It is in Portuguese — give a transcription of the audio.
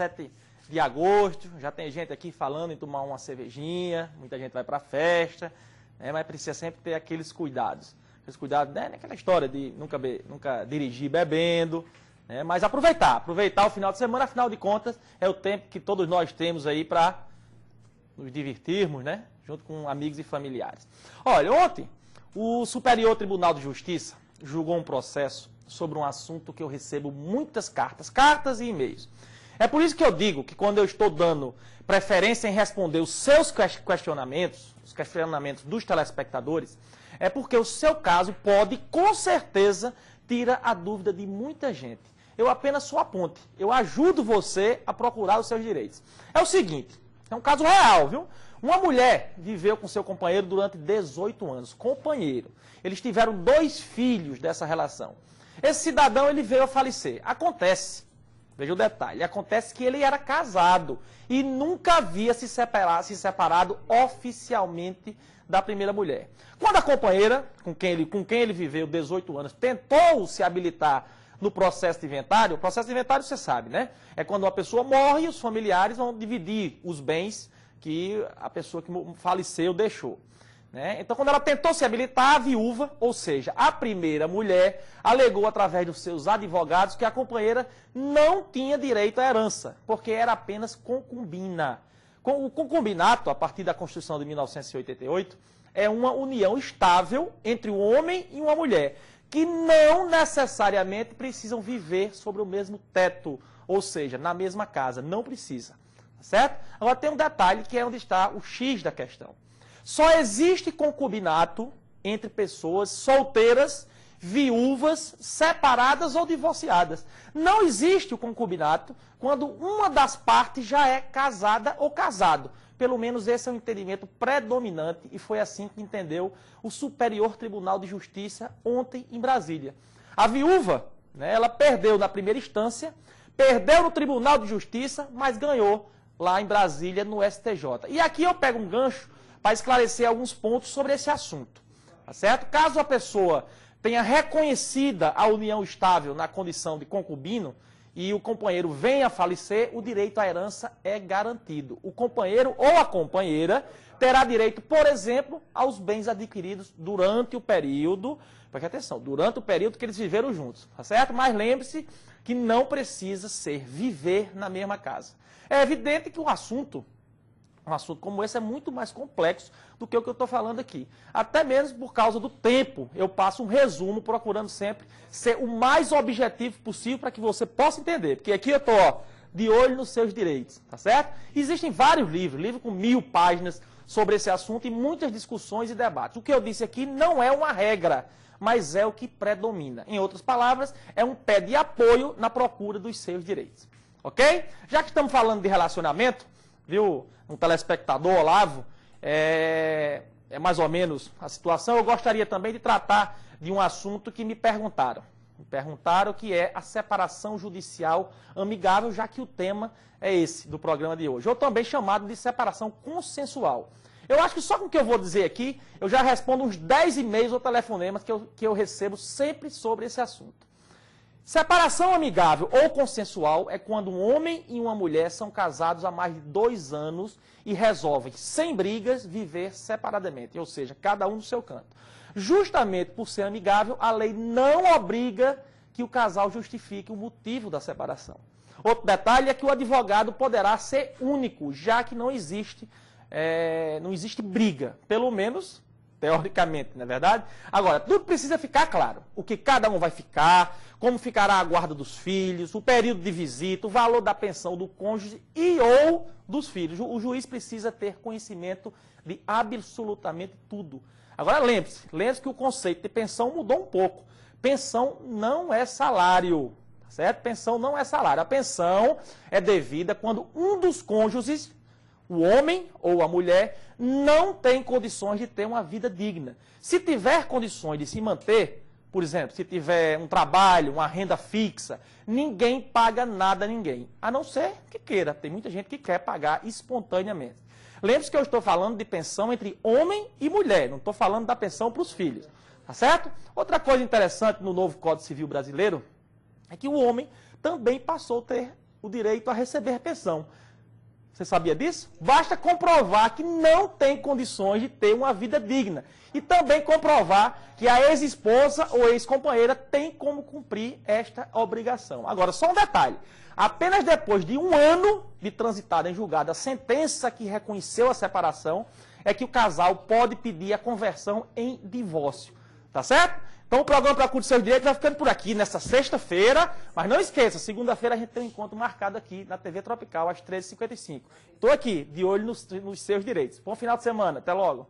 17 de agosto, já tem gente aqui falando em tomar uma cervejinha, muita gente vai para a festa, né, mas precisa sempre ter aqueles cuidados. Aqueles cuidados, né, naquela história de nunca dirigir bebendo, né, mas aproveitar o final de semana, afinal de contas, é o tempo que todos nós temos aí para nos divertirmos, né, junto com amigos e familiares. Olha, ontem, o Superior Tribunal de Justiça julgou um processo sobre um assunto que eu recebo muitas cartas e e-mails. É por isso que eu digo que quando eu estou dando preferência em responder os seus questionamentos, os questionamentos dos telespectadores, é porque o seu caso pode, com certeza, tirar a dúvida de muita gente. Eu apenas sou a ponte. Eu ajudo você a procurar os seus direitos. É o seguinte, é um caso real, viu? Uma mulher viveu com seu companheiro durante 18 anos. Companheiro. Eles tiveram 2 filhos dessa relação. Esse cidadão, ele veio a falecer. Acontece. Veja o detalhe, acontece que ele era casado e nunca havia se separado oficialmente da primeira mulher. Quando a companheira, com quem ele viveu 18 anos, tentou se habilitar no processo de inventário, o processo de inventário você sabe, né? É quando uma pessoa morre e os familiares vão dividir os bens que a pessoa que faleceu deixou. Né? Então, quando ela tentou se habilitar, a viúva, ou seja, a primeira mulher, alegou através dos seus advogados que a companheira não tinha direito à herança, porque era apenas concubina. O concubinato, a partir da Constituição de 1988, é uma união estável entre um homem e uma mulher, que não necessariamente precisam viver sobre o mesmo teto, ou seja, na mesma casa, não precisa. Certo? Agora tem um detalhe que é onde está o X da questão. Só existe concubinato entre pessoas solteiras, viúvas, separadas ou divorciadas. Não existe o concubinato quando uma das partes já é casada ou casado. Pelo menos esse é o entendimento predominante e foi assim que entendeu o Superior Tribunal de Justiça ontem em Brasília. A viúva, né, ela perdeu na primeira instância, perdeu no Tribunal de Justiça, mas ganhou lá em Brasília, no STJ. E aqui eu pego um gancho para esclarecer alguns pontos sobre esse assunto. Tá certo? Caso a pessoa tenha reconhecida a união estável na condição de concubino e o companheiro venha a falecer, o direito à herança é garantido. O companheiro ou a companheira terá direito, por exemplo, aos bens adquiridos durante o período, preste atenção, durante o período que eles viveram juntos. Tá certo? Mas lembre-se que não precisa ser viver na mesma casa. É evidente que um assunto como esse é muito mais complexo do que o que eu estou falando aqui. Até mesmo por causa do tempo, eu passo um resumo procurando sempre ser o mais objetivo possível para que você possa entender. Porque aqui eu estou de olho nos seus direitos, tá certo? Existem vários livros com 1000 páginas sobre esse assunto e muitas discussões e debates. O que eu disse aqui não é uma regra, mas é o que predomina. Em outras palavras, é um pé de apoio na procura dos seus direitos. Ok? Já que estamos falando de relacionamento, viu, um telespectador, Olavo, é mais ou menos a situação, eu gostaria também de tratar de um assunto que me perguntaram. Me perguntaram que é a separação judicial amigável, já que o tema é esse do programa de hoje. Ou também chamado de separação consensual. Eu acho que só com o que eu vou dizer aqui, eu já respondo uns 10 e-mails ou telefonemas que eu recebo sempre sobre esse assunto. Separação amigável ou consensual é quando um homem e uma mulher são casados há mais de 2 anos e resolvem, sem brigas, viver separadamente, ou seja, cada um no seu canto. Justamente por ser amigável, a lei não obriga que o casal justifique o motivo da separação. Outro detalhe é que o advogado poderá ser único, já que não existe briga, pelo menos teoricamente, não é verdade? Agora, tudo precisa ficar claro. O que cada um vai ficar, como ficará a guarda dos filhos, o período de visita, o valor da pensão do cônjuge e ou dos filhos. O juiz precisa ter conhecimento de absolutamente tudo. Agora, lembre-se que o conceito de pensão mudou um pouco. Pensão não é salário, certo? Pensão não é salário. A pensão é devida quando um dos cônjuges, o homem ou a mulher, não tem condições de ter uma vida digna. Se tiver condições de se manter, por exemplo, se tiver um trabalho, uma renda fixa, ninguém paga nada a ninguém, a não ser que queira. Tem muita gente que quer pagar espontaneamente. Lembre-se que eu estou falando de pensão entre homem e mulher, não estou falando da pensão para os filhos. Tá certo? Outra coisa interessante no novo Código Civil brasileiro é que o homem também passou a ter o direito a receber pensão. Você sabia disso? Basta comprovar que não tem condições de ter uma vida digna. E também comprovar que a ex-esposa ou ex-companheira tem como cumprir esta obrigação. Agora, só um detalhe. Apenas depois de 1 ano de transitada em julgado a sentença que reconheceu a separação, é que o casal pode pedir a conversão em divórcio. Tá certo? Então o programa Procure Seus Direitos vai ficando por aqui nessa sexta-feira, mas não esqueça, segunda-feira a gente tem um encontro marcado aqui na TV Tropical às 13h55. Estou aqui, de olho nos seus direitos. Bom final de semana, até logo.